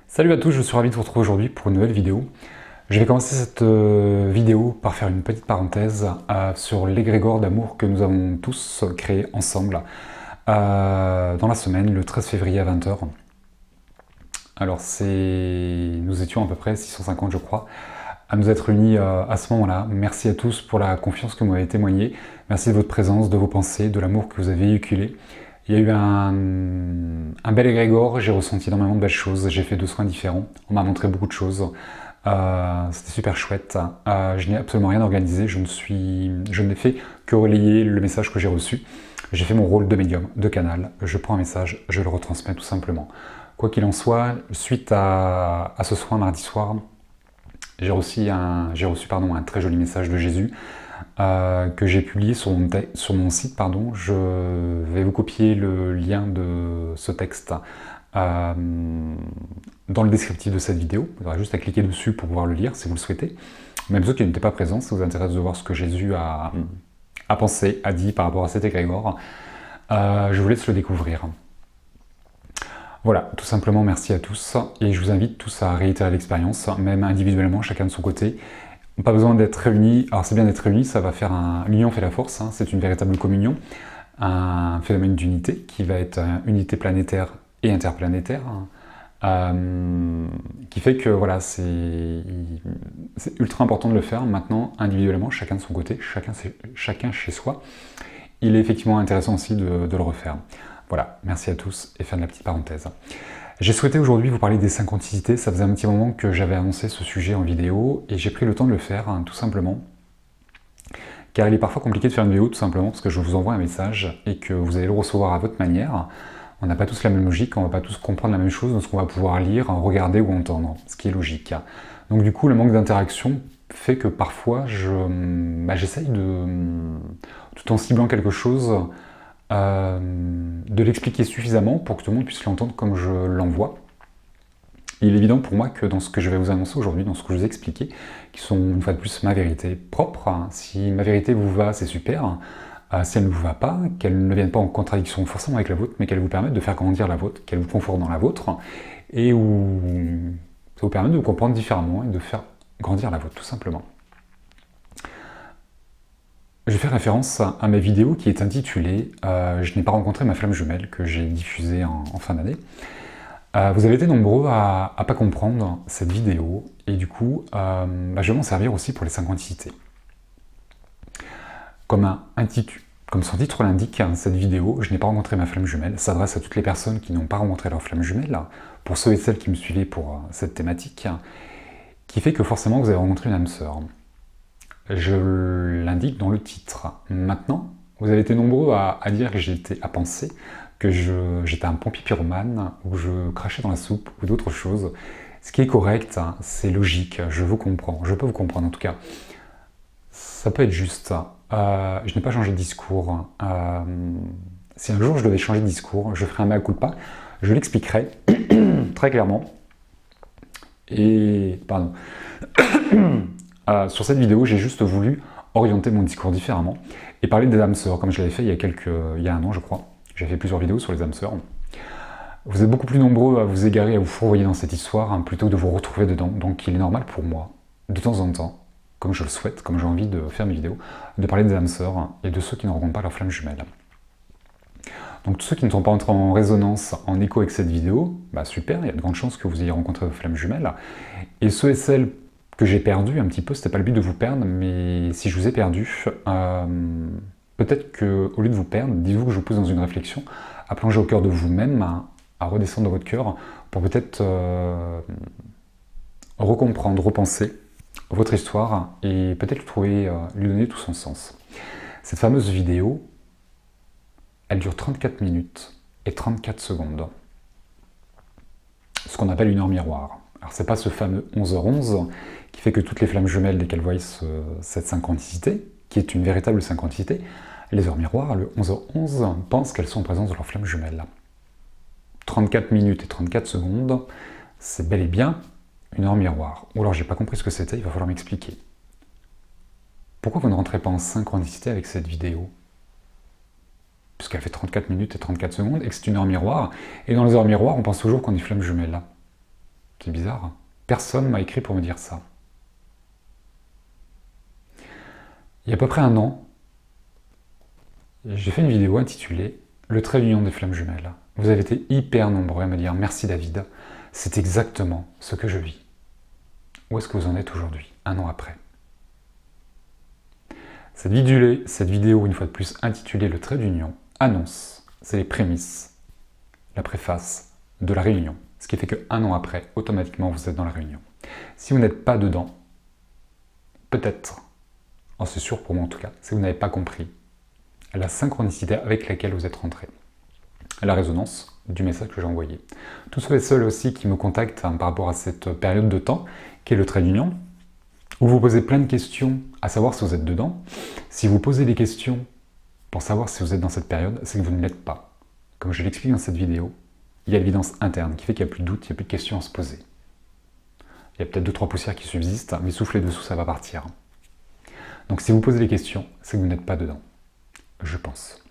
Salut à tous, je suis ravi de vous retrouver aujourd'hui pour une nouvelle vidéo. Je vais commencer cette vidéo par faire une petite parenthèse sur l'égrégore d'amour que nous avons tous créé ensemble dans la semaine, le 13 février à 20 h. Alors nous étions à peu près 650 je crois, à nous être réunis à ce moment-là. Merci à tous pour la confiance que vous m'avez témoignée. Merci de votre présence, de vos pensées, de l'amour que vous avez véhiculé. Il y a eu un bel égrégore, j'ai ressenti énormément de belles choses, j'ai fait 2 soins différents, on m'a montré beaucoup de choses, c'était super chouette. Je n'ai absolument rien organisé, je n'ai fait que relayer le message que j'ai reçu. J'ai fait mon rôle de médium, de canal, je prends un message, je le retransmets tout simplement. Quoi qu'il en soit, suite à ce soin mardi soir, j'ai reçu un très joli message de Jésus que j'ai publié sur mon site. Je vais vous copier le lien de ce texte dans le descriptif de cette vidéo. Vous aurez juste à cliquer dessus pour pouvoir le lire si vous le souhaitez. Même ceux qui n'étaient pas présents, si ça vous intéresse de voir ce que Jésus a pensé, a dit par rapport à cet égrégore, je vous laisse le découvrir. Voilà, tout simplement merci à tous, et je vous invite tous à réitérer l'expérience, même individuellement, chacun de son côté. Pas besoin d'être réunis, alors c'est bien d'être réunis, ça va faire l'union fait la force, c'est une véritable communion, un phénomène d'unité qui va être une unité planétaire et interplanétaire, qui fait que voilà, c'est ultra important de le faire maintenant individuellement, chacun de son côté, chacun chez soi. Il est effectivement intéressant aussi de le refaire. Voilà, merci à tous et fin de la petite parenthèse. J'ai souhaité aujourd'hui vous parler des synchronicités, ça faisait un petit moment que j'avais annoncé ce sujet en vidéo et j'ai pris le temps de le faire, tout simplement. Car il est parfois compliqué de faire une vidéo, tout simplement, parce que je vous envoie un message et que vous allez le recevoir à votre manière. On n'a pas tous la même logique, on ne va pas tous comprendre la même chose dans ce qu'on va pouvoir lire, regarder ou entendre, ce qui est logique. Donc du coup, le manque d'interaction fait que parfois, j'essaye tout en ciblant quelque chose, de l'expliquer suffisamment pour que tout le monde puisse l'entendre comme je l'envoie. Il est évident pour moi que dans ce que je vais vous annoncer aujourd'hui, dans ce que je vous ai expliqué, qui sont une fois de plus ma vérité propre, si ma vérité vous va, c'est super. Si elle ne vous va pas, qu'elle ne vienne pas en contradiction forcément avec la vôtre, mais qu'elle vous permette de faire grandir la vôtre, qu'elle vous conforte dans la vôtre, et où ça vous permet de vous comprendre différemment et de faire grandir la vôtre, tout simplement. Je vais faire référence à ma vidéo qui est intitulée « Je n'ai pas rencontré ma flamme jumelle » que j'ai diffusée en fin d'année. Vous avez été nombreux à pas comprendre cette vidéo et du coup, je vais m'en servir aussi pour les synchronicités. Comme son titre l'indique, cette vidéo « Je n'ai pas rencontré ma flamme jumelle » s'adresse à toutes les personnes qui n'ont pas rencontré leur flamme jumelle, pour ceux et celles qui me suivaient pour cette thématique, qui fait que forcément vous avez rencontré une âme sœur. Je l'indique dans le titre. Maintenant, vous avez été nombreux à dire que à penser que j'étais un pompier pyromane, ou je crachais dans la soupe, ou d'autres choses. Ce qui est correct, c'est logique, je vous comprends, je peux vous comprendre en tout cas. Ça peut être juste. Je n'ai pas changé de discours. Si un jour je devais changer de discours, je ferai un mea culpa, je l'expliquerai très clairement. Et, pardon. Sur cette vidéo, j'ai juste voulu orienter mon discours différemment et parler des âmes sœurs, comme je l'avais fait il y a 1 an, je crois. J'ai fait plusieurs vidéos sur les âmes sœurs. Vous êtes beaucoup plus nombreux à vous égarer, à vous fourvoyer dans cette histoire, plutôt que de vous retrouver dedans. Donc il est normal pour moi, de temps en temps, comme je le souhaite, comme j'ai envie de faire mes vidéos, de parler des âmes sœurs et de ceux qui ne rencontrent pas leur flamme jumelle. Donc tous ceux qui ne sont pas entrés en résonance, en écho avec cette vidéo, super, il y a de grandes chances que vous ayez rencontré vos flammes jumelles. Et ceux et celles que j'ai perdu un petit peu, c'était pas le but de vous perdre, mais si je vous ai perdu, peut-être qu'au lieu de vous perdre, dites-vous que je vous pose dans une réflexion, à plonger au cœur de vous-même, à redescendre dans votre cœur, pour peut-être recomprendre, repenser votre histoire, et peut-être lui donner tout son sens. Cette fameuse vidéo, elle dure 34 minutes et 34 secondes. Ce qu'on appelle une heure miroir. Alors c'est pas ce fameux 11h11 qui fait que toutes les flammes jumelles, dès qu'elles voient cette synchronicité, qui est une véritable synchronicité, les heures miroirs, le 11h11, pensent qu'elles sont en présence de leurs flammes jumelles. 34 minutes et 34 secondes, c'est bel et bien une heure miroir. Ou alors j'ai pas compris ce que c'était, il va falloir m'expliquer. Pourquoi vous ne rentrez pas en synchronicité avec cette vidéo ? Puisqu'elle fait 34 minutes et 34 secondes, et que c'est une heure miroir, et dans les heures miroirs, on pense toujours qu'on est flammes jumelles. C'est bizarre. Personne m'a écrit pour me dire ça. Il y a à peu près un an, j'ai fait une vidéo intitulée « Le trait d'union des flammes jumelles ». Vous avez été hyper nombreux à me dire « Merci David, c'est exactement ce que je vis ». Où est-ce que vous en êtes aujourd'hui, un an après? Cette vidéo, une fois de plus, intitulée « Le trait d'union », annonce, c'est les prémices, la préface de la réunion. Ce qui fait qu'un an après, automatiquement, vous êtes dans la réunion. Si vous n'êtes pas dedans, peut-être, c'est sûr pour moi en tout cas, si vous n'avez pas compris la synchronicité avec laquelle vous êtes rentré, la résonance du message que j'ai envoyé. Tous ceux et celles aussi qui me contactent par rapport à cette période de temps, qui est le trait d'union, où vous posez plein de questions à savoir si vous êtes dedans. Si vous posez des questions pour savoir si vous êtes dans cette période, c'est que vous ne l'êtes pas. Comme je l'explique dans cette vidéo, il y a l'évidence interne qui fait qu'il n'y a plus de doute, il n'y a plus de questions à se poser. Il y a peut-être 2-3 poussières qui subsistent, mais soufflez dessous, ça va partir. Donc si vous posez des questions, c'est que vous n'êtes pas dedans. Je pense.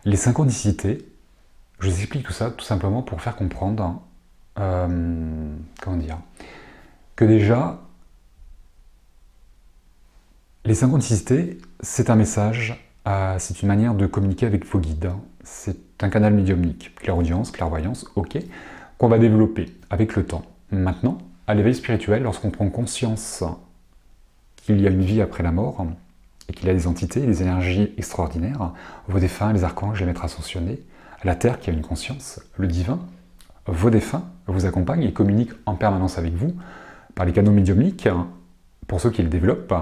Les synchronicités, je vous explique tout ça tout simplement pour faire comprendre, comment dire, que déjà, les synchronicités, c'est un message, c'est une manière de communiquer avec vos guides. C'est un canal médiumnique, clairaudience, clairvoyance, ok, qu'on va développer avec le temps. Maintenant, à l'éveil spirituel, lorsqu'on prend conscience qu'il y a une vie après la mort, et qu'il y a des entités, des énergies extraordinaires, vos défunts, les archanges, les maîtres ascensionnés, la Terre qui a une conscience, le divin, vos défunts vous accompagnent et communiquent en permanence avec vous par les canaux médiumniques, pour ceux qui le développent,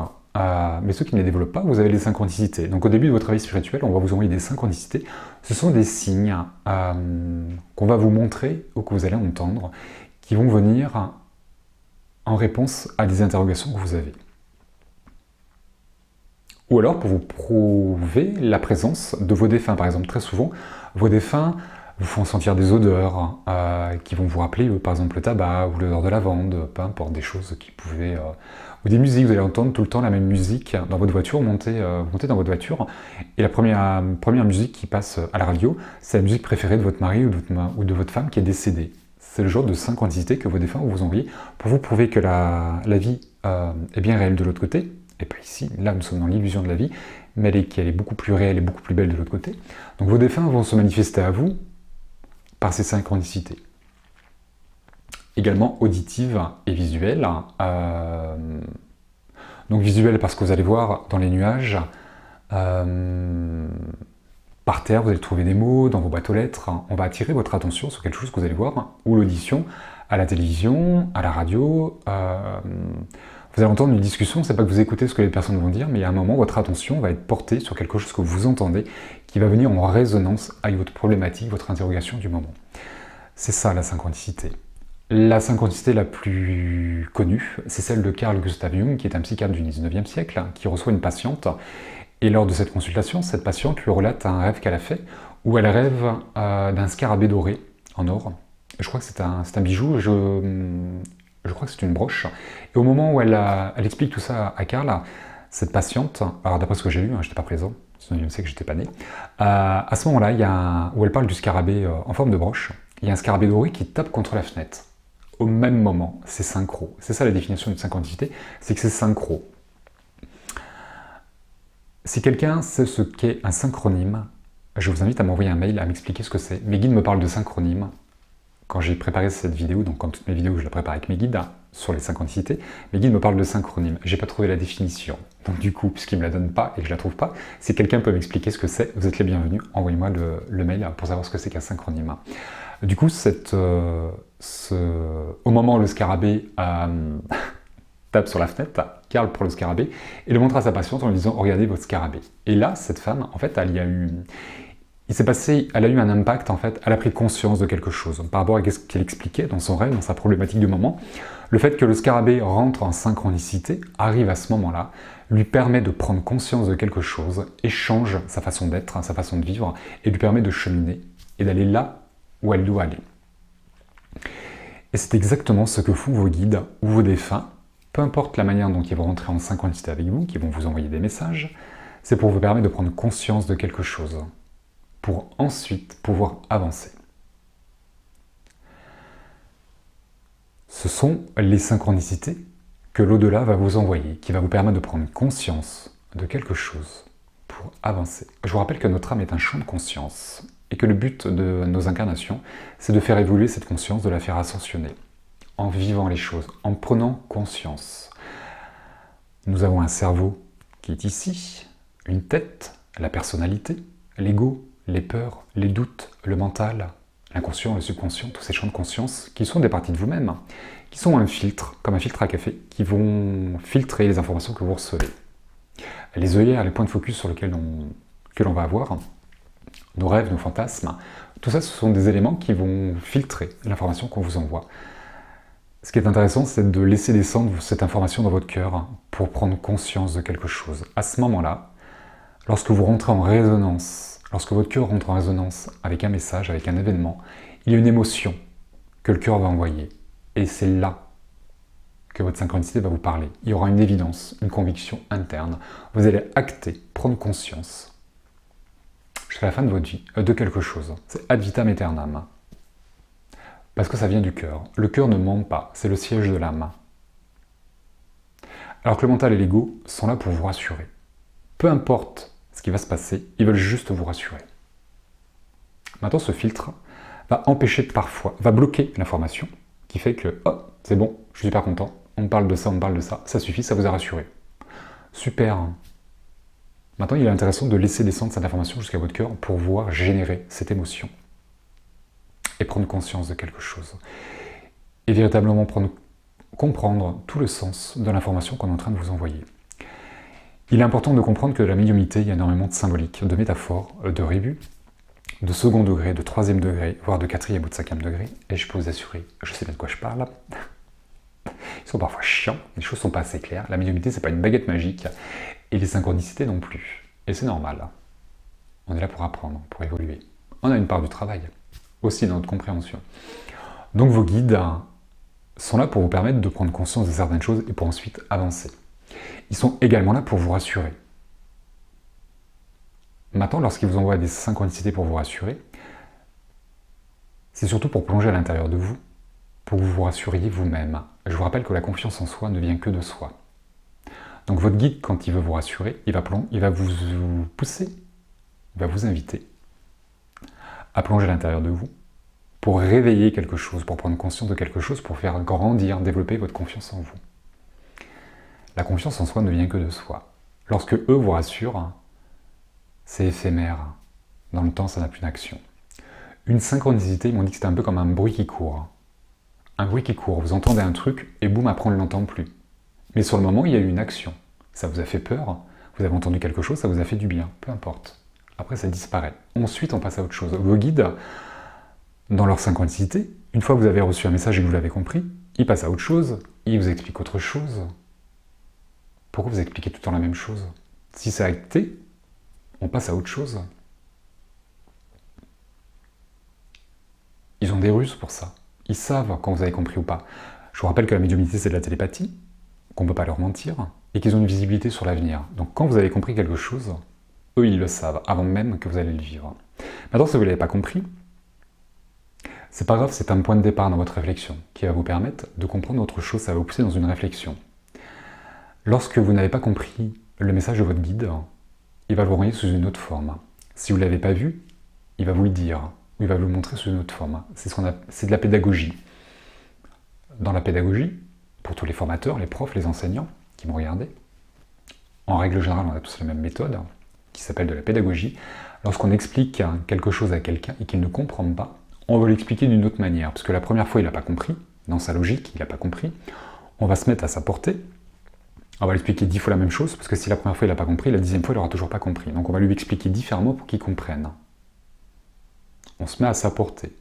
mais ceux qui ne les développent pas, vous avez les synchronicités. Donc au début de votre travail spirituel, on va vous envoyer des synchronicités. Ce sont des signes qu'on va vous montrer ou que vous allez entendre, qui vont venir en réponse à des interrogations que vous avez. Ou alors pour vous prouver la présence de vos défunts. Par exemple, très souvent, vos défunts vous font sentir des odeurs qui vont vous rappeler, par exemple, le tabac ou l'odeur de lavande, peu importe, des choses qui pouvaient... ou des musiques, vous allez entendre tout le temps la même musique dans votre voiture, montez dans votre voiture, et la première musique qui passe à la radio, c'est la musique préférée de votre mari ou de votre femme qui est décédée. C'est le genre de synchronicité que vos défunts vous envoient pour vous prouver que la vie est bien réelle de l'autre côté, et pas ici, là nous sommes dans l'illusion de la vie, mais qu'elle est beaucoup plus réelle et beaucoup plus belle de l'autre côté. Donc vos défunts vont se manifester à vous par ces synchronicités. Également auditives et visuelles. Donc visuelles parce que vous allez voir dans les nuages, par terre vous allez trouver des mots, dans vos boîtes aux lettres, on va attirer votre attention sur quelque chose que vous allez voir, ou l'audition, à la télévision, à la radio, vous allez entendre une discussion, c'est pas que vous écoutez ce que les personnes vont dire, mais à un moment, votre attention va être portée sur quelque chose que vous entendez, qui va venir en résonance avec votre problématique, votre interrogation du moment. C'est ça la synchronicité. La synchronicité la plus connue, c'est celle de Carl Gustav Jung, qui est un psychiatre du 19e siècle, qui reçoit une patiente, et lors de cette consultation, cette patiente lui relate un rêve qu'elle a fait, où elle rêve d'un scarabée doré en or. Je crois que c'est un bijou, je crois que c'est une broche. Et au moment où elle explique tout ça à Carl, cette patiente, alors d'après ce que j'ai lu, je n'étais pas présent, sinon je ne sais que j'étais pas né, à ce moment-là, où elle parle du scarabée en forme de broche, il y a un scarabée doré qui tape contre la fenêtre. Au même moment, c'est synchro. C'est ça la définition de synchronicité, c'est que c'est synchro. Si quelqu'un sait ce qu'est un synchronyme, je vous invite à m'envoyer un mail, à m'expliquer ce que c'est. Mes guides me parlent de synchronyme. Quand j'ai préparé cette vidéo, donc comme toutes mes vidéos, je la prépare avec mes guides sur les synchronicités, mes guides me parlent de synchronyme. J'ai pas trouvé la définition. Donc du coup, puisqu'ils me la donnent pas et que je la trouve pas, si quelqu'un peut m'expliquer ce que c'est, vous êtes les bienvenus. Envoyez-moi le mail pour savoir ce que c'est qu'un synchronyme. Du coup, au moment où le scarabée tape sur la fenêtre, Carl prend le scarabée et le montre à sa patiente en lui disant « Regardez votre scarabée ». Et là, cette femme, en fait, elle a eu un impact, en fait, elle a pris conscience de quelque chose par rapport à ce qu'elle expliquait dans son rêve, dans sa problématique du moment. Le fait que le scarabée rentre en synchronicité, arrive à ce moment-là, lui permet de prendre conscience de quelque chose et change sa façon d'être, sa façon de vivre, et lui permet de cheminer et d'aller là où elle doit aller. Et c'est exactement ce que font vos guides ou vos défunts, peu importe la manière dont ils vont rentrer en synchronicité avec vous, qui vont vous envoyer des messages, c'est pour vous permettre de prendre conscience de quelque chose, pour ensuite pouvoir avancer. Ce sont les synchronicités que l'au-delà va vous envoyer, qui va vous permettre de prendre conscience de quelque chose pour avancer. Je vous rappelle que notre âme est un champ de conscience et que le but de nos incarnations, c'est de faire évoluer cette conscience, de la faire ascensionner, en vivant les choses, en prenant conscience. Nous avons un cerveau qui est ici, une tête, la personnalité, l'ego, les peurs, les doutes, le mental, l'inconscient, le subconscient, tous ces champs de conscience qui sont des parties de vous-même, qui sont un filtre, comme un filtre à café, qui vont filtrer les informations que vous recevez. Les œillères, les points de focus sur lesquels l'on va avoir, nos rêves, nos fantasmes, tout ça, ce sont des éléments qui vont filtrer l'information qu'on vous envoie. Ce qui est intéressant, c'est de laisser descendre cette information dans votre cœur pour prendre conscience de quelque chose. À ce moment-là, lorsque vous rentrez en résonance, lorsque votre cœur rentre en résonance avec un message, avec un événement, il y a une émotion que le cœur va envoyer. Et c'est là que votre synchronicité va vous parler. Il y aura une évidence, une conviction interne. Vous allez acter, prendre conscience jusqu'à la fin de votre vie de quelque chose. C'est ad vitam aeternam. Parce que ça vient du cœur. Le cœur ne ment pas, c'est le siège de l'âme. Alors que le mental et l'ego sont là pour vous rassurer. Peu importe ce qui va se passer, ils veulent juste vous rassurer. Maintenant, ce filtre va empêcher parfois, va bloquer l'information, qui fait que, oh, c'est bon, je suis super content, on me parle de ça, ça suffit, ça vous a rassuré. Super. Maintenant, il est intéressant de laisser descendre cette information jusqu'à votre cœur pour pouvoir générer cette émotion et prendre conscience de quelque chose. Et véritablement comprendre tout le sens de l'information qu'on est en train de vous envoyer. Il est important de comprendre que dans la médiumnité, il y a énormément de symboliques, de métaphores, de rébus, de second degré, de troisième degré, voire de quatrième ou de cinquième degré. Et je peux vous assurer, je sais bien de quoi je parle. Ils sont parfois chiants, les choses ne sont pas assez claires. La médiumnité, c'est pas une baguette magique, et les synchronicités non plus. Et c'est normal. On est là pour apprendre, pour évoluer. On a une part du travail, aussi dans notre compréhension. Donc vos guides sont là pour vous permettre de prendre conscience de certaines choses et pour ensuite avancer. Ils sont également là pour vous rassurer. Maintenant, lorsqu'ils vous envoient des synchronicités pour vous rassurer, c'est surtout pour plonger à l'intérieur de vous, pour que vous vous rassuriez vous-même. Je vous rappelle que la confiance en soi ne vient que de soi. Donc votre guide, quand il veut vous rassurer, il va vous pousser, il va vous inviter à plonger à l'intérieur de vous, pour réveiller quelque chose, pour prendre conscience de quelque chose, pour faire grandir, développer votre confiance en vous. La confiance en soi ne vient que de soi. Lorsque eux vous rassurent, c'est éphémère. Dans le temps, ça n'a plus d'action. Une synchronicité, ils m'ont dit que c'était un peu comme un bruit qui court. Un bruit qui court, vous entendez un truc et boum, après on ne l'entend plus. Mais sur le moment, il y a eu une action. Ça vous a fait peur, vous avez entendu quelque chose, ça vous a fait du bien, peu importe. Après, ça disparaît. Ensuite, on passe à autre chose. Vos guides, dans leur synchronicité, une fois que vous avez reçu un message et que vous l'avez compris, ils passent à autre chose, ils vous expliquent autre chose. Pourquoi vous expliquez tout le temps la même chose? Si c'est acté, on passe à autre chose. Ils ont des ruses pour ça. Ils savent quand vous avez compris ou pas. Je vous rappelle que la médiumnité, c'est de la télépathie, qu'on ne peut pas leur mentir, et qu'ils ont une visibilité sur l'avenir. Donc quand vous avez compris quelque chose, eux, ils le savent, avant même que vous allez le vivre. Maintenant, si vous ne l'avez pas compris, c'est pas grave, c'est un point de départ dans votre réflexion qui va vous permettre de comprendre autre chose, ça va vous pousser dans une réflexion. Lorsque vous n'avez pas compris le message de votre guide, il va le renvoyer sous une autre forme. Si vous ne l'avez pas vu, il va vous le dire, ou il va vous le montrer sous une autre forme. C'est de la pédagogie. Dans la pédagogie, pour tous les formateurs, les profs, les enseignants qui m'ont regardé, en règle générale, on a tous la même méthode, qui s'appelle de la pédagogie. Lorsqu'on explique quelque chose à quelqu'un et qu'il ne comprend pas, on va l'expliquer d'une autre manière, parce que la première fois, il n'a pas compris, dans sa logique, il n'a pas compris. On va se mettre à sa portée, on va lui expliquer 10 fois la même chose, parce que si la première fois, il n'a pas compris, la 10e fois, il n'aura toujours pas compris. Donc on va lui expliquer différemment pour qu'il comprenne. On se met à sa portée.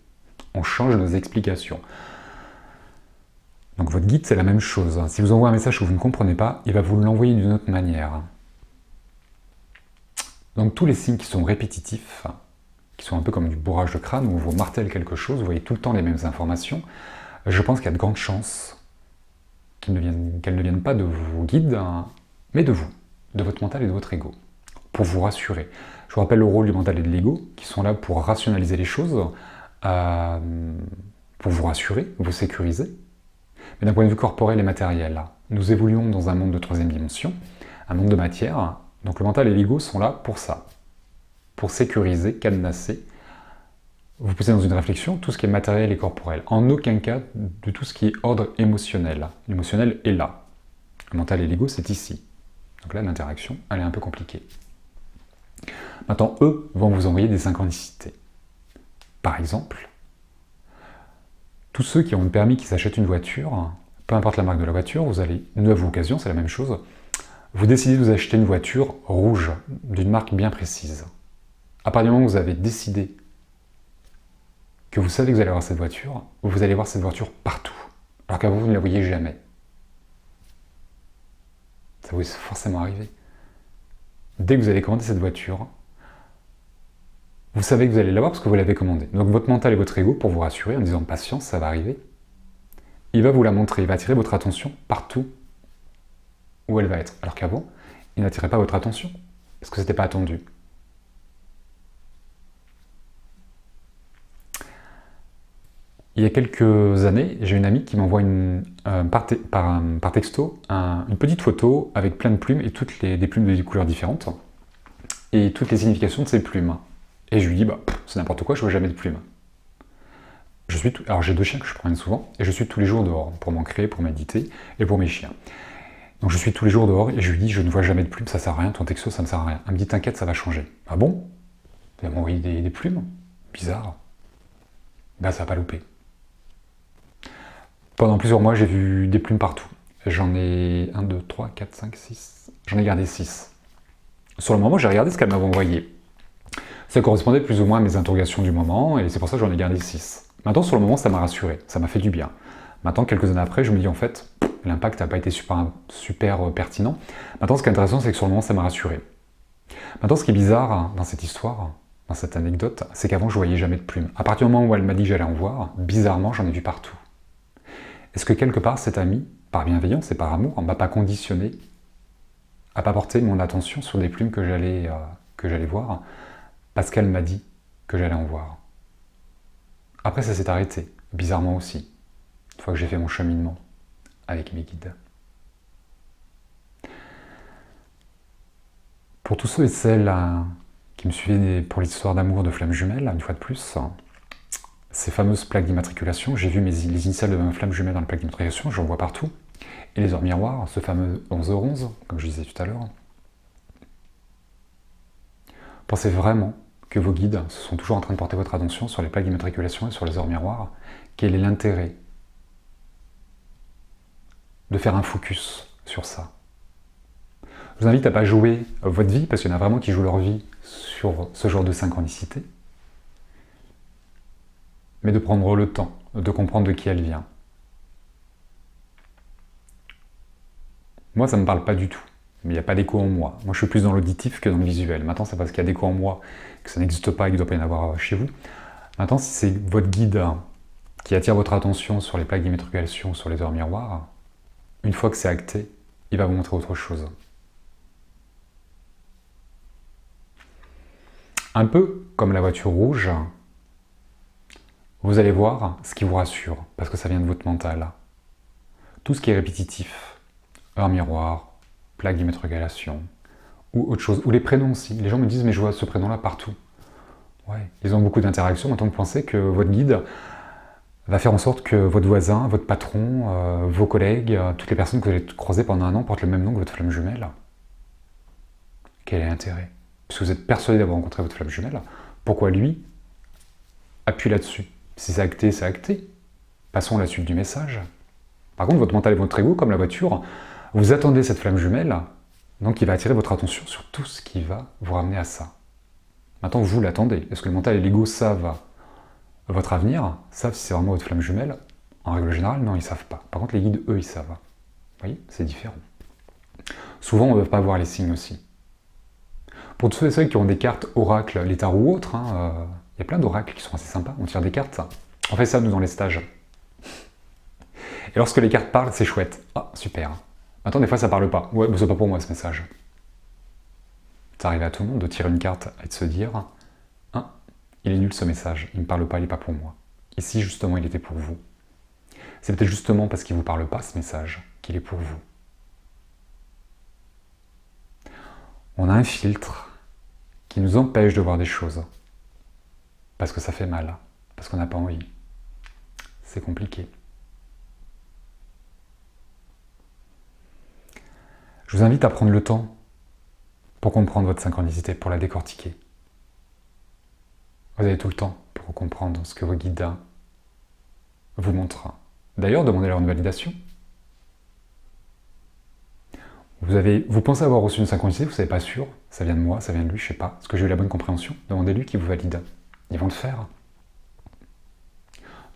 On change nos explications. Donc votre guide, c'est la même chose. Si vous envoie un message que vous ne comprenez pas, il va vous l'envoyer d'une autre manière. Donc tous les signes qui sont répétitifs, qui sont un peu comme du bourrage de crâne, où on vous martèle quelque chose, vous voyez tout le temps les mêmes informations, je pense qu'il y a de grandes chances qu'elles ne viennent pas de vos guides, mais de vous, de votre mental et de votre ego, pour vous rassurer. Je vous rappelle le rôle du mental et de l'ego, qui sont là pour rationaliser les choses, pour vous rassurer, vous sécuriser. Mais d'un point de vue corporel et matériel, nous évoluons dans un monde de troisième dimension, un monde de matière. Donc le mental et l'ego sont là pour ça, pour sécuriser, cadenasser, vous pousser dans une réflexion, tout ce qui est matériel et corporel. En aucun cas de tout ce qui est ordre émotionnel. L'émotionnel est là. Le mental et l'ego, c'est ici. Donc là, l'interaction, elle est un peu compliquée. Maintenant, eux vont vous envoyer des synchronicités. Par exemple, tous ceux qui ont une permis, qui s'achètent une voiture, peu importe la marque de la voiture, vous allez, une neuve occasion, c'est la même chose, vous décidez de vous acheter une voiture rouge, d'une marque bien précise. À partir du moment où vous avez décidé que vous savez que vous allez avoir cette voiture, vous allez voir cette voiture partout, alors qu'avant vous ne la voyez jamais. Ça vous est forcément arrivé. Dès que vous allez commander cette voiture, vous savez que vous allez l'avoir parce que vous l'avez commandée. Donc votre mental et votre ego, pour vous rassurer en disant patience, ça va arriver, il va vous la montrer, il va attirer votre attention partout où elle va être. Alors qu'avant, il n'attirait pas votre attention, parce que ce n'était pas attendu. Il y a quelques années, j'ai une amie qui m'envoie par texto une petite photo avec plein de plumes et toutes des plumes de couleurs différentes et toutes les significations de ces plumes. Et je lui dis, bah, c'est n'importe quoi, je ne vois jamais de plumes. Alors j'ai 2 chiens que je promène souvent et je suis tous les jours dehors pour m'ancrer, pour méditer et pour mes chiens. Donc je suis tous les jours dehors et je lui dis, je ne vois jamais de plumes, ça sert à rien, ton texto ça ne sert à rien. Elle me dit, t'inquiète, ça va changer. Ah bon? Tu vas m'envoyer des plumes? Bizarre. Ben ça va pas louper. Pendant plusieurs mois, j'ai vu des plumes partout. J'en ai 1, 2, 3, 4, 5, 6. J'en ai gardé 6. Sur le moment, j'ai regardé ce qu'elle m'avait envoyé. Ça correspondait plus ou moins à mes interrogations du moment, et c'est pour ça que j'en ai gardé 6. Maintenant, sur le moment, ça m'a rassuré, ça m'a fait du bien. Maintenant, quelques années après, je me dis en fait, l'impact n'a pas été super pertinent. Maintenant, ce qui est intéressant, c'est que sur le moment, ça m'a rassuré. Maintenant, ce qui est bizarre dans cette histoire, dans cette anecdote, c'est qu'avant, je voyais jamais de plumes. À partir du moment où elle m'a dit que j'allais en voir, bizarrement, j'en ai vu partout. Est-ce que quelque part, cette amie, par bienveillance et par amour, ne m'a pas conditionné à pas porter mon attention sur des plumes que j'allais voir, parce qu'elle m'a dit que j'allais en voir. Après, ça s'est arrêté, bizarrement aussi, une fois que j'ai fait mon cheminement avec mes guides. Pour tous ceux et celles qui me suivaient pour l'histoire d'amour de flammes jumelles, une fois de plus, ces fameuses plaques d'immatriculation, j'ai vu les initiales de ma flamme jumelle dans les plaques d'immatriculation, j'en vois partout. Et les heures miroirs, ce fameux 11h11, comme je disais tout à l'heure. Pensez vraiment que vos guides sont toujours en train de porter votre attention sur les plaques d'immatriculation et sur les heures miroirs. Quel est l'intérêt de faire un focus sur ça? Je vous invite à ne pas jouer votre vie, parce qu'il y en a vraiment qui jouent leur vie sur ce genre de synchronicité, mais de prendre le temps de comprendre de qui elle vient. Moi, ça ne me parle pas du tout, mais il n'y a pas d'écho en moi. Moi, je suis plus dans l'auditif que dans le visuel. Maintenant, c'est parce qu'il y a d'écho en moi que ça n'existe pas et qu'il ne doit pas y en avoir chez vous. Maintenant, si c'est votre guide qui attire votre attention sur les plaques d'immatriculation, sur les heures miroirs, une fois que c'est acté, il va vous montrer autre chose. Un peu comme la voiture rouge, vous allez voir ce qui vous rassure, parce que ça vient de votre mental. Tout ce qui est répétitif, heure miroir, plaque d'immatriculation, ou autre chose, ou les prénoms aussi. Les gens me disent, mais je vois ce prénom-là partout. Ouais, ils ont beaucoup d'interactions, maintenant vous pensez que votre guide va faire en sorte que votre voisin, votre patron, vos collègues, toutes les personnes que vous allez croiser pendant un an portent le même nom que votre flamme jumelle. Quel est l'intérêt? Parce que vous êtes persuadé d'avoir rencontré votre flamme jumelle, pourquoi lui appuie là-dessus? Si c'est acté, c'est acté. Passons à la suite du message. Par contre, votre mental et votre ego, comme la voiture, vous attendez cette flamme jumelle, donc il va attirer votre attention sur tout ce qui va vous ramener à ça. Maintenant, vous l'attendez. Est-ce que le mental et l'ego savent votre avenir, savent si c'est vraiment votre flamme jumelle? En règle générale, non, ils ne savent pas. Par contre, les guides, eux, ils savent. Vous voyez, c'est différent. Souvent, on ne veut pas voir les signes aussi. Pour tous ceux qui ont des cartes oracles, les tarots ou autres, il y a plein d'oracles qui sont assez sympas. On tire des cartes. On fait ça, nous, dans les stages. Et lorsque les cartes parlent, c'est chouette. Ah, super. Maintenant, des fois, ça parle pas. Ouais, mais c'est pas pour moi, ce message. Ça arrive à tout le monde de tirer une carte et de se dire « il est nul ce message, il ne me parle pas, il n'est pas pour moi. » Ici, justement, il était pour vous. C'est peut-être justement parce qu'il ne vous parle pas, ce message, qu'il est pour vous. On a un filtre qui nous empêche de voir des choses. Parce que ça fait mal, parce qu'on n'a pas envie. C'est compliqué. Je vous invite à prendre le temps pour comprendre votre synchronicité, pour la décortiquer. Vous avez tout le temps pour comprendre ce que vos guides vous montrent. D'ailleurs, demandez-leur une validation. Vous pensez avoir reçu une synchronicité, vous ne savez pas sûr, ça vient de moi, ça vient de lui, je ne sais pas. Est-ce que j'ai eu la bonne compréhension? Demandez-lui qui vous valide. Ils vont le faire.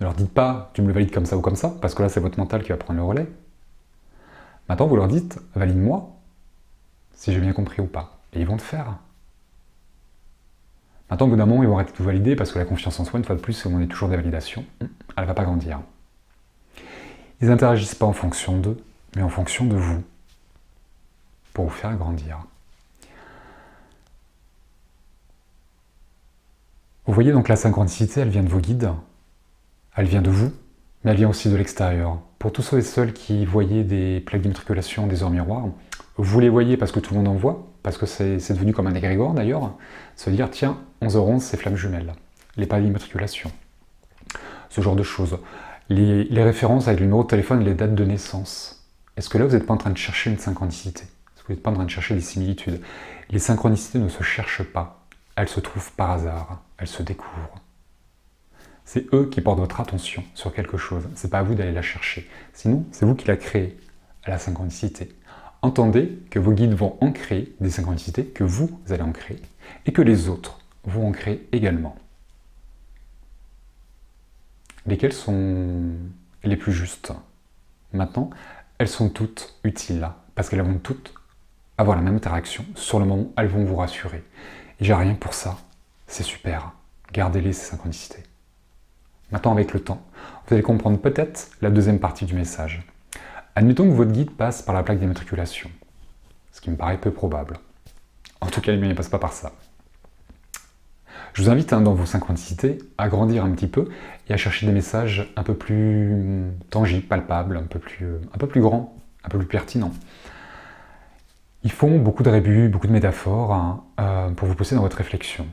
Ne leur dites pas, tu me le valides comme ça ou comme ça, parce que là, c'est votre mental qui va prendre le relais. Maintenant, vous leur dites, valide-moi, si j'ai bien compris ou pas. Et ils vont le faire. Maintenant, au bout d'un moment, ils vont arrêter de vous valider, parce que la confiance en soi, une fois de plus, on est toujours des validations, elle ne va pas grandir. Ils n'interagissent pas en fonction d'eux, mais en fonction de vous, pour vous faire grandir. Vous voyez donc la synchronicité, elle vient de vos guides, elle vient de vous, mais elle vient aussi de l'extérieur. Pour tous ceux et celles qui voyaient des plaques d'immatriculation, des heures miroirs, vous les voyez parce que tout le monde en voit, parce que c'est devenu comme un égrégore d'ailleurs, se dire tiens, 11h11 c'est flammes jumelles, les plaques d'immatriculation, ce genre de choses. Les références avec le numéro de téléphone et les dates de naissance. Est-ce que là vous n'êtes pas en train de chercher une synchronicité? Est-ce que vous n'êtes pas en train de chercher des similitudes? Les synchronicités ne se cherchent pas, elles se trouvent par hasard, elles se découvrent. C'est eux qui portent votre attention sur quelque chose, c'est pas à vous d'aller la chercher. Sinon, c'est vous qui la créez, la synchronicité. Entendez que vos guides vont en créer des synchronicités, que vous allez en créer, et que les autres vont en créer également. Lesquelles sont les plus justes? Maintenant, elles sont toutes utiles, parce qu'elles vont toutes avoir la même interaction. Sur le moment, elles vont vous rassurer. Et j'ai rien pour ça, c'est super. Gardez-les, ces synchronicités. Maintenant, avec le temps, vous allez comprendre peut-être la deuxième partie du message. Admettons que votre guide passe par la plaque d'immatriculation, ce qui me paraît peu probable. En tout cas, il ne passe pas par ça. Je vous invite dans vos synchronicités à grandir un petit peu et à chercher des messages un peu plus tangibles, palpables, un peu plus grands, un peu plus pertinents. Ils font beaucoup de rébus, beaucoup de métaphores pour vous pousser dans votre réflexion.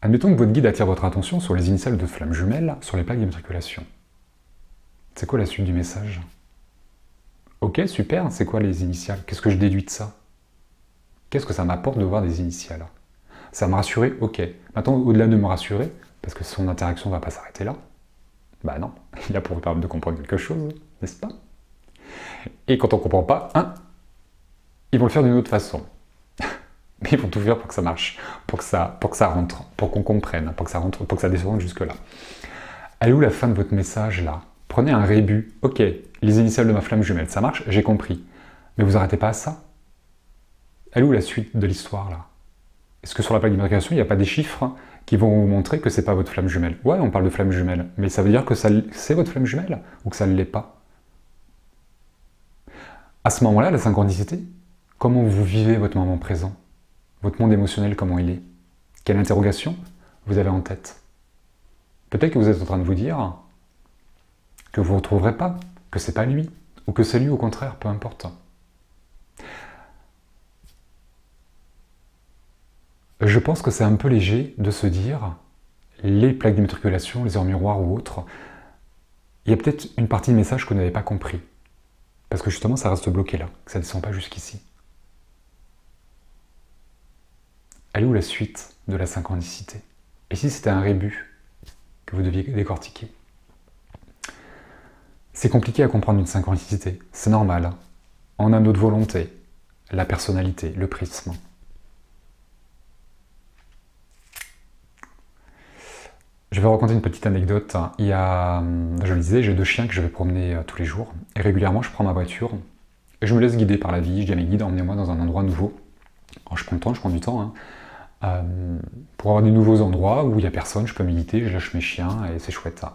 Admettons que votre guide attire votre attention sur les initiales de flammes jumelles sur les plaques d'immatriculation. C'est quoi la suite du message? Ok, super, c'est quoi les initiales? Qu'est-ce que je déduis de ça? Qu'est-ce que ça m'apporte de voir des initiales? Ça m'a rassuré, ok. Maintenant, au-delà de me rassurer, parce que son interaction ne va pas s'arrêter là, bah non, il a pour permettre de comprendre quelque chose, n'est-ce pas? Et quand on ne comprend pas, ils vont le faire d'une autre façon. Mais ils vont tout faire pour que ça marche, pour que ça rentre, pour qu'on comprenne, pour que ça rentre, pour que ça descende jusque-là. Elle est où la fin de votre message là? Prenez un rébut. Ok, les initiales de ma flamme jumelle, ça marche, j'ai compris. Mais vous arrêtez pas à ça. Elle est où la suite de l'histoire là? Est-ce que sur la plaque d'immatriculation, il n'y a pas des chiffres qui vont vous montrer que c'est pas votre flamme jumelle? Ouais, on parle de flamme jumelle, mais ça veut dire que c'est votre flamme jumelle ou que ça ne l'est pas? À ce moment-là, la synchronicité, comment vous vivez votre moment présent? Votre monde émotionnel, comment il est? Quelle interrogation vous avez en tête? Peut-être que vous êtes en train de vous dire que vous ne retrouverez pas, que c'est pas lui, ou que c'est lui au contraire, peu importe. Je pense que c'est un peu léger de se dire, les plaques d'immatriculation, les heures miroirs ou autres, il y a peut-être une partie du message que vous n'avez pas compris. Parce que justement, ça reste bloqué là, que ça ne descend pas jusqu'ici. Elle est où la suite de la synchronicité? Et si c'était un rébut que vous deviez décortiquer? C'est compliqué à comprendre une synchronicité, c'est normal. On a notre volonté, la personnalité, le prisme. Je vais raconter une petite anecdote. Je le disais, j'ai 2 chiens que je vais promener tous les jours. Et régulièrement, je prends ma voiture et je me laisse guider par la vie. Je dis à mes guides, emmenez-moi dans un endroit nouveau. Alors, je prends du temps. Pour avoir des nouveaux endroits où il n'y a personne, je peux méditer, je lâche mes chiens et c'est chouette.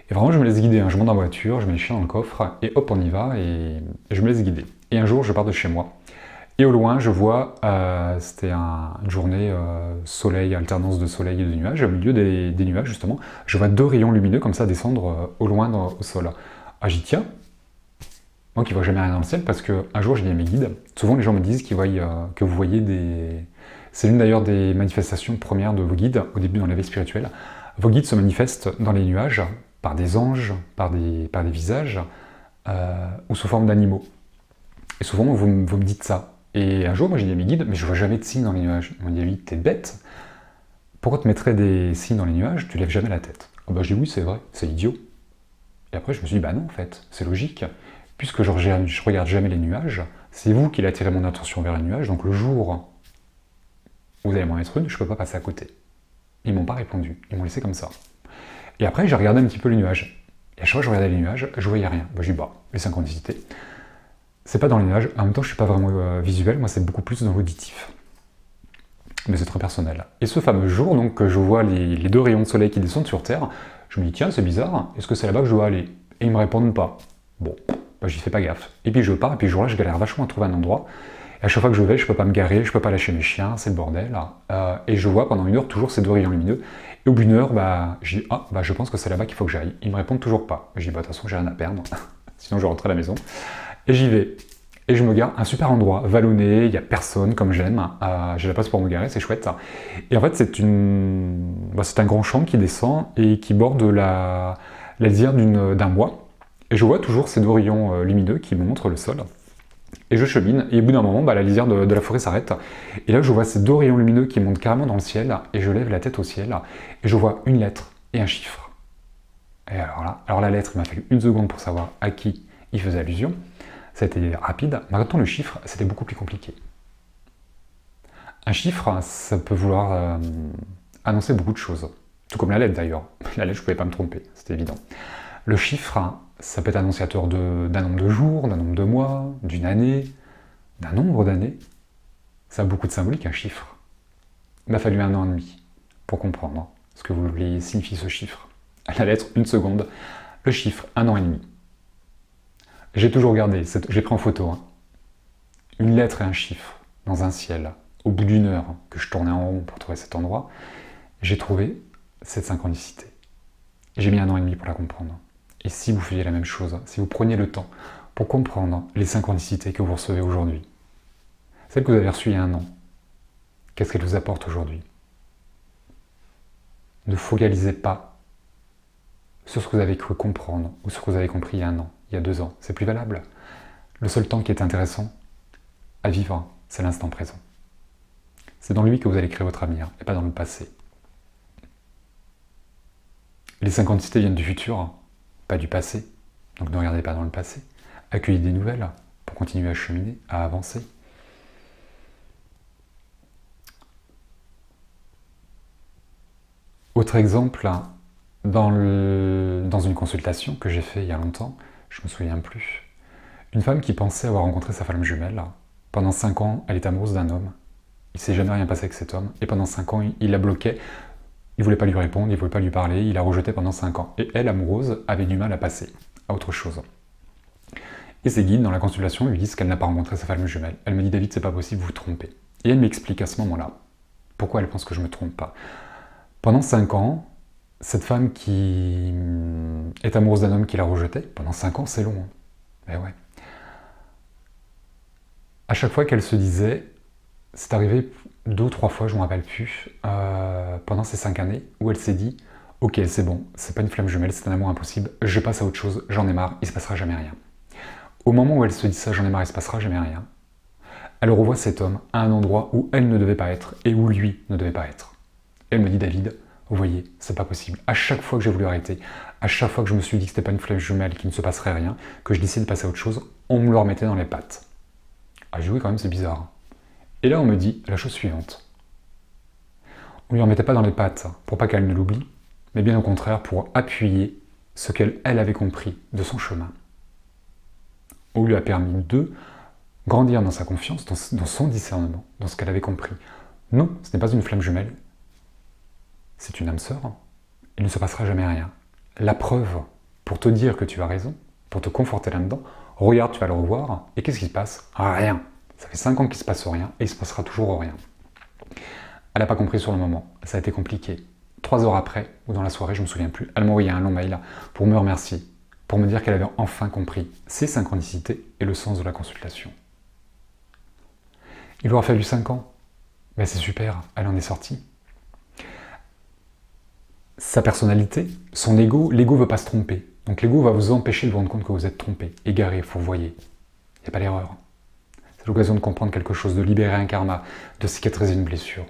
Et vraiment, je me laisse guider. Je monte dans la voiture, je mets les chiens dans le coffre et hop, on y va et je me laisse guider. Et un jour, je pars de chez moi. Et au loin, je vois, c'était une journée soleil, alternance de soleil et de nuages. Au milieu des nuages, justement, je vois 2 rayons lumineux comme ça descendre au loin au sol. j'y tiens. Moi qui ne vois jamais rien dans le ciel, parce qu'un jour j'ai dit à mes guides, souvent les gens me disent que vous voyez des... C'est l'une d'ailleurs des manifestations premières de vos guides, au début dans la vie spirituelle. Vos guides se manifestent dans les nuages, par des anges, par des visages, ou sous forme d'animaux. Et souvent vous me dites ça. Et un jour moi j'ai dit à mes guides, mais je vois jamais de signes dans les nuages. Ils m'ont dit, t'es bête, pourquoi te mettrais des signes dans les nuages, tu lèves jamais la tête? Ah bah je dis oui c'est vrai, c'est idiot. Et après je me suis dit, bah non en fait, c'est logique. Puisque je regarde jamais les nuages, c'est vous qui attirez mon attention vers les nuages, donc le jour où vous allez m'en mettre une, je ne peux pas passer à côté. Ils m'ont pas répondu, ils m'ont laissé comme ça. Et après, j'ai regardé un petit peu les nuages. Et à chaque fois que je regardais les nuages, je voyais rien. Bah, j'ai dit, les synchronicités. C'est pas dans les nuages, en même temps, je suis pas vraiment visuel, moi c'est beaucoup plus dans l'auditif. Mais c'est très personnel. Et ce fameux jour, donc, que je vois les deux rayons de soleil qui descendent sur Terre, je me dis, tiens, c'est bizarre, est-ce que c'est là-bas que je dois aller? Et ils me répondent pas. Bon. J'y fais pas gaffe. Et puis je pars, et puis le jour-là, je galère vachement à trouver un endroit. Et à chaque fois que je vais, je peux pas me garer, je peux pas lâcher mes chiens, c'est le bordel. Et je vois pendant 1 heure toujours ces deux rayons lumineux. Et au bout d'1 heure, je dis, je pense que c'est là-bas qu'il faut que j'aille. Ils me répondent toujours pas. Je dis, de toute façon, j'ai rien à perdre. Sinon, je rentre à la maison. Et j'y vais. Et je me gare, un super endroit, vallonné, il n'y a personne, comme j'aime. J'ai la place pour me garer, c'est chouette. Et en fait, c'est un grand champ qui descend et qui borde la lisière d'un bois. Et je vois toujours ces deux rayons lumineux qui me montrent le sol. Et je chemine, et au bout d'un moment, la lisière de la forêt s'arrête. Et là, je vois ces deux rayons lumineux qui montent carrément dans le ciel, et je lève la tête au ciel, et je vois une lettre et un chiffre. Et alors la lettre, il m'a fallu 1 seconde pour savoir à qui il faisait allusion. Ça a été rapide. Maintenant, le chiffre, c'était beaucoup plus compliqué. Un chiffre, ça peut vouloir annoncer beaucoup de choses. Tout comme la lettre, d'ailleurs. La lettre, je ne pouvais pas me tromper, c'était évident. Le chiffre, ça peut être annonciateur d'un nombre de jours, d'un nombre de mois, d'une année, d'un nombre d'années. Ça a beaucoup de symbolique, un chiffre. Il m'a fallu 1 an et demi pour comprendre ce que vous vouliez signifier ce chiffre. La lettre, 1 seconde. Le chiffre, 1 an et demi. J'ai toujours regardé, j'ai pris en photo, une lettre et un chiffre dans un ciel. Au bout d'1 heure que je tournais en rond pour trouver cet endroit, j'ai trouvé cette synchronicité. J'ai mis 1 an et demi pour la comprendre. Et si vous faisiez la même chose, si vous preniez le temps pour comprendre les synchronicités que vous recevez aujourd'hui, celles que vous avez reçues il y a 1 an, qu'est-ce qu'elles vous apportent aujourd'hui? Ne focalisez pas sur ce que vous avez cru comprendre ou sur ce que vous avez compris il y a 1 an, il y a 2 ans. C'est plus valable. Le seul temps qui est intéressant à vivre, c'est l'instant présent. C'est dans lui que vous allez créer votre avenir et pas dans le passé. Les synchronicités viennent du futur, pas du passé, donc ne regardez pas dans le passé. Accueillez des nouvelles pour continuer à cheminer, à avancer. Autre exemple, dans une consultation que j'ai fait il y a longtemps, je me souviens plus, une femme qui pensait avoir rencontré sa flamme jumelle. Pendant 5 ans, elle est amoureuse d'un homme. Il ne s'est jamais rien passé avec cet homme, et pendant 5 ans, il la bloquait. Il ne voulait pas lui répondre, il ne voulait pas lui parler, il la rejetait pendant 5 ans. Et elle, amoureuse, avait du mal à passer à autre chose. Et ses guides, dans la consultation, lui disent qu'elle n'a pas rencontré sa flamme jumelle. Elle me dit, David, c'est pas possible, vous vous trompez. Et elle m'explique à ce moment-là pourquoi elle pense que je ne me trompe pas. Pendant 5 ans, cette femme qui est amoureuse d'un homme qui la rejetait, pendant 5 ans, c'est long. Mais ouais. À chaque fois qu'elle se disait, c'est arrivé 2 ou 3 fois, je ne me rappelle plus, pendant ces 5 années, où elle s'est dit, ok, c'est bon, c'est pas une flamme jumelle, c'est un amour impossible, je passe à autre chose, j'en ai marre, il se passera jamais rien. Au moment où elle se dit ça, j'en ai marre, il se passera jamais rien, elle revoit cet homme à un endroit où elle ne devait pas être et où lui ne devait pas être. Elle me dit, David, vous voyez, c'est pas possible. À chaque fois que j'ai voulu arrêter, à chaque fois que je me suis dit que c'était pas une flamme jumelle, qu'il ne se passerait rien, que je décidais de passer à autre chose, on me le remettait dans les pattes. Ah, je dis oui, quand même, c'est bizarre. Et là, on me dit la chose suivante. On ne lui remettait pas dans les pattes pour pas qu'elle ne l'oublie, mais bien au contraire pour appuyer ce qu'elle avait compris de son chemin. On lui a permis de grandir dans sa confiance, dans son discernement, dans ce qu'elle avait compris. Non, ce n'est pas une flamme jumelle, c'est une âme sœur. Il ne se passera jamais rien. La preuve, pour te dire que tu as raison, pour te conforter là-dedans, regarde, tu vas le revoir, et qu'est-ce qui se passe? Rien. Ça fait 5 ans qu'il ne se passe rien, et il se passera toujours rien. Elle n'a pas compris sur le moment, ça a été compliqué. 3 heures après, ou dans la soirée, je ne me souviens plus, elle m'a envoyé un long mail pour me remercier, pour me dire qu'elle avait enfin compris ses synchronicités et le sens de la consultation. Il aura fallu 5 ans. Mais c'est super, elle en est sortie. Sa personnalité, son ego, l'ego ne veut pas se tromper. Donc l'ego va vous empêcher de vous rendre compte que vous êtes trompé, égaré, fourvoyé. Il n'y a pas d'erreur. C'est l'occasion de comprendre quelque chose, de libérer un karma, de cicatriser une blessure.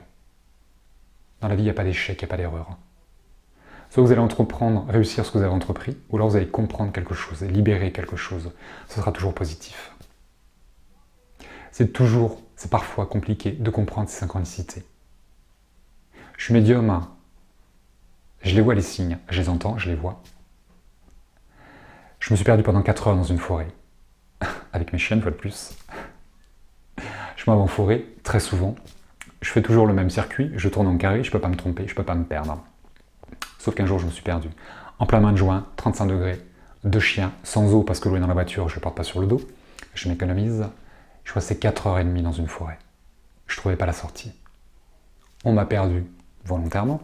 Dans la vie, il n'y a pas d'échec, il n'y a pas d'erreur. Soit vous allez entreprendre, réussir ce que vous avez entrepris, ou alors vous allez comprendre quelque chose et libérer quelque chose. Ce sera toujours positif. C'est parfois compliqué de comprendre ces synchronicités. Je suis médium, je les vois les signes, je les entends, je les vois. Je me suis perdu pendant 4 heures dans une forêt, avec mes chiens une fois de plus. Je m'en vais en forêt, très souvent. Je fais toujours le même circuit, je tourne en carré, je ne peux pas me tromper, je ne peux pas me perdre. Sauf qu'un jour, je me suis perdu. En plein mois de juin, 35 degrés, 2 chiens, sans eau parce que l'eau est dans la voiture, je ne porte pas sur le dos. Je m'économise. Je suis resté 4h30 dans une forêt. Je ne trouvais pas la sortie. On m'a perdu volontairement,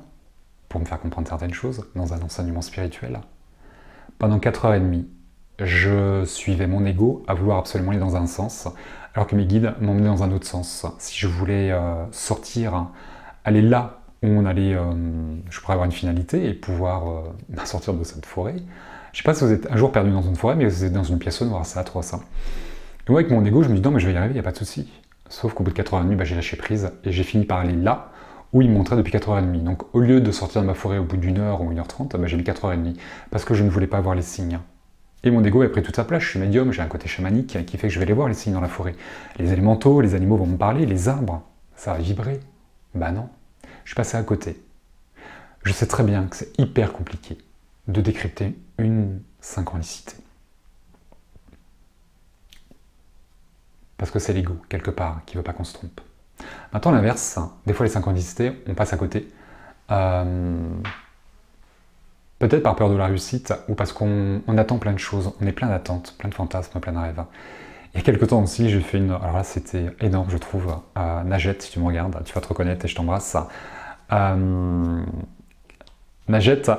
pour me faire comprendre certaines choses, dans un enseignement spirituel. Pendant 4h30, je suivais mon ego à vouloir absolument aller dans un sens, alors que mes guides m'emmenaient dans un autre sens. Si je voulais sortir, aller là où on allait, je pourrais avoir une finalité et pouvoir sortir de cette forêt. Je ne sais pas si vous êtes un jour perdu dans une forêt, mais vous êtes dans une pièce noire, c'est atroce. Et moi, avec mon ego, je me dis non, mais je vais y arriver, il n'y a pas de souci. Sauf qu'au bout de 4h30, j'ai lâché prise et j'ai fini par aller là où il me montrait depuis 4h30. Donc au lieu de sortir de ma forêt au bout d'1h ou 1h30, j'ai mis 4h30 parce que je ne voulais pas voir les signes. Et mon ego a pris toute sa place, je suis médium, j'ai un côté chamanique qui fait que je vais les voir les signes dans la forêt. Les élémentaux, les animaux vont me parler, les arbres, ça va vibrer. Bah non, je suis passé à côté. Je sais très bien que c'est hyper compliqué de décrypter une synchronicité. Parce que c'est l'ego, quelque part, qui ne veut pas qu'on se trompe. Maintenant, l'inverse, des fois les synchronicités, on passe à côté. Peut-être par peur de la réussite, ou parce qu'on attend plein de choses, on est plein d'attentes, plein de fantasmes, plein de rêves. Il y a quelques temps aussi, j'ai fait une... Alors là, c'était énorme, je trouve. Najette, si tu me regardes, tu vas te reconnaître et je t'embrasse. Najette,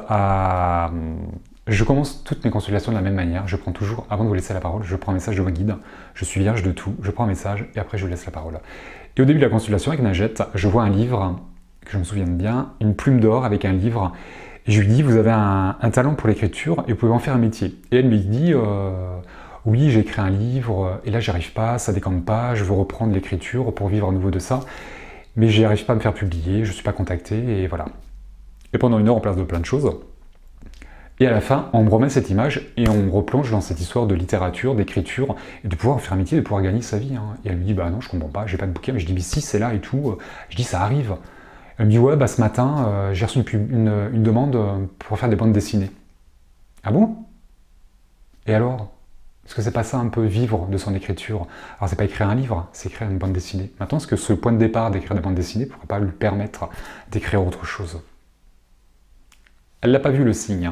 je commence toutes mes consultations de la même manière. Je prends toujours, avant de vous laisser la parole, je prends un message de vos guides. Je suis vierge de tout, je prends un message et après je vous laisse la parole. Et au début de la consultation avec Najette, je vois un livre, que je me souviens bien, une plume d'or avec un livre. Et je lui dis, vous avez un talent pour l'écriture et vous pouvez en faire un métier. Et elle me dit, oui, j'ai écrit un livre et là j'y arrive pas, ça décante pas, je veux reprendre l'écriture pour vivre à nouveau de ça. Mais j'y arrive pas à me faire publier, je ne suis pas contacté et voilà. Et pendant 1 heure, on place de plein de choses. Et à la fin, on me remet cette image et on me replonge dans cette histoire de littérature, d'écriture, et de pouvoir faire un métier, de pouvoir gagner sa vie. Et elle me dit, bah non, je comprends pas, j'ai pas de bouquin. Mais je dis, mais si, c'est là et tout. Je dis, ça arrive. Elle me dit, ouais, bah ce matin, j'ai reçu une demande pour faire des bandes dessinées. Ah bon? Et alors? Est-ce que c'est pas ça un peu vivre de son écriture? Alors c'est pas écrire un livre, c'est écrire une bande dessinée. Maintenant, est-ce que ce point de départ d'écrire des bandes dessinées ne pourrait pas lui permettre d'écrire autre chose? Elle n'a pas vu le signe.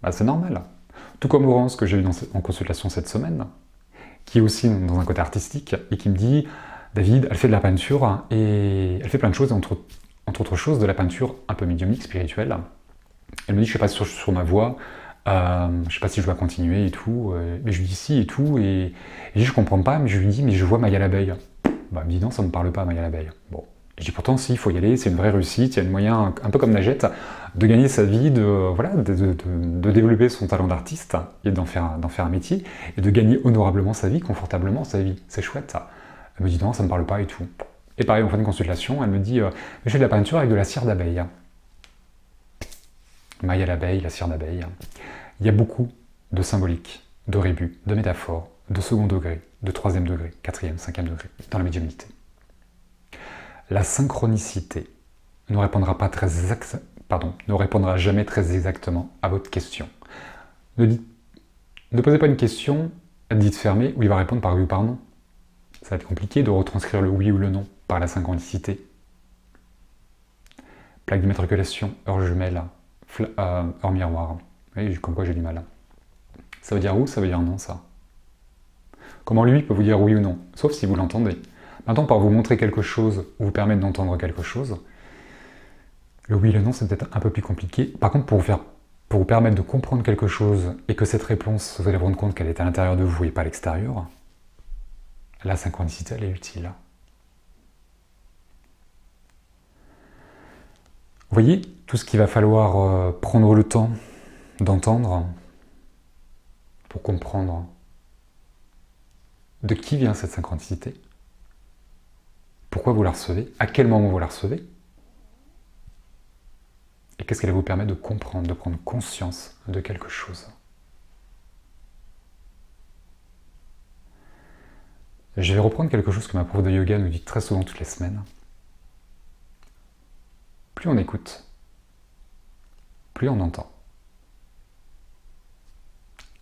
Bah, c'est normal. Tout comme Laurence, que j'ai eu en consultation cette semaine, qui est aussi dans un côté artistique, et qui me dit, David, elle fait de la peinture, et elle fait plein de choses, entre autres choses, de la peinture un peu médiumnique, spirituelle. Elle me dit, je ne suis pas sûre sur ma voie, je ne sais pas si je dois continuer et tout, mais je lui dis si et tout, et je ne comprends pas, mais je lui dis, mais je vois Maya l'abeille. Bah, elle me dit, non, ça ne me parle pas, Maya l'abeille. Bon. Je dis pourtant, si, il faut y aller, c'est une vraie réussite, il y a un moyen, un peu comme Najette, de gagner sa vie, de développer son talent d'artiste et d'en faire un métier, et de gagner honorablement sa vie, confortablement sa vie. C'est chouette. Elle me dit non, ça ne me parle pas et tout. Et pareil, en fin de consultation, elle me dit je fais de la peinture avec de la cire d'abeille. Maya l'abeille, la cire d'abeille. Il y a beaucoup de symboliques, de rébus, de métaphores, de second degré, de troisième degré, quatrième, cinquième degré dans la médiumnité. La synchronicité ne répondra jamais très exactement à votre question. Ne posez pas une question, dites fermée, où il va répondre par oui ou par non. Ça va être compliqué de retranscrire le oui ou le non par la synchronicité. Plaque d'immatriculation, heure jumelle, heure miroir. Oui, comme quoi j'ai du mal. Ça veut dire oui, ça veut dire non, ça. Comment lui peut vous dire oui ou non, sauf si vous l'entendez. Maintenant, par vous montrer quelque chose ou vous permettre d'entendre quelque chose, le oui et le non, c'est peut-être un peu plus compliqué. Par contre, pour vous faire pour vous permettre de comprendre quelque chose et que cette réponse, vous allez vous rendre compte qu'elle est à l'intérieur de vous et pas à l'extérieur, la synchronicité, elle est utile. Vous voyez, tout ce qu'il va falloir prendre le temps d'entendre pour comprendre de qui vient cette synchronicité, pourquoi vous la recevez, à quel moment vous la recevez, et qu'est-ce qu'elle vous permet de comprendre, de prendre conscience de quelque chose. Je vais reprendre quelque chose que ma prof de yoga nous dit très souvent toutes les semaines. Plus on écoute, plus on entend.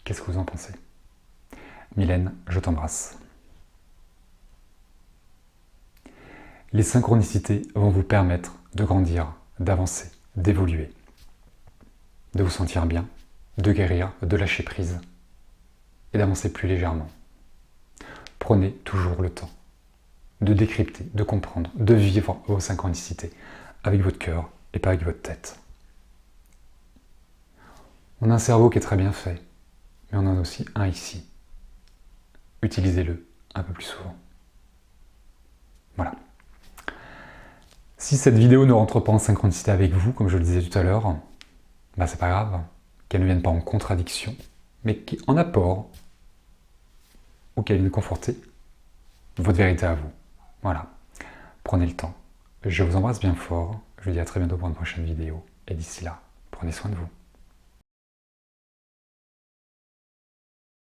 Qu'est-ce que vous en pensez? Mylène, je t'embrasse. Les synchronicités vont vous permettre de grandir, d'avancer, d'évoluer, de vous sentir bien, de guérir, de lâcher prise et d'avancer plus légèrement. Prenez toujours le temps de décrypter, de comprendre, de vivre vos synchronicités avec votre cœur et pas avec votre tête. On a un cerveau qui est très bien fait, mais on en a aussi un ici. Utilisez-le un peu plus souvent. Voilà. Si cette vidéo ne rentre pas en synchronicité avec vous, comme je le disais tout à l'heure, bah c'est pas grave, qu'elle ne vienne pas en contradiction, mais en apport, ou qu'elle vienne conforter votre vérité à vous. Voilà. Prenez le temps. Je vous embrasse bien fort. Je vous dis à très bientôt pour une prochaine vidéo. Et d'ici là, prenez soin de vous.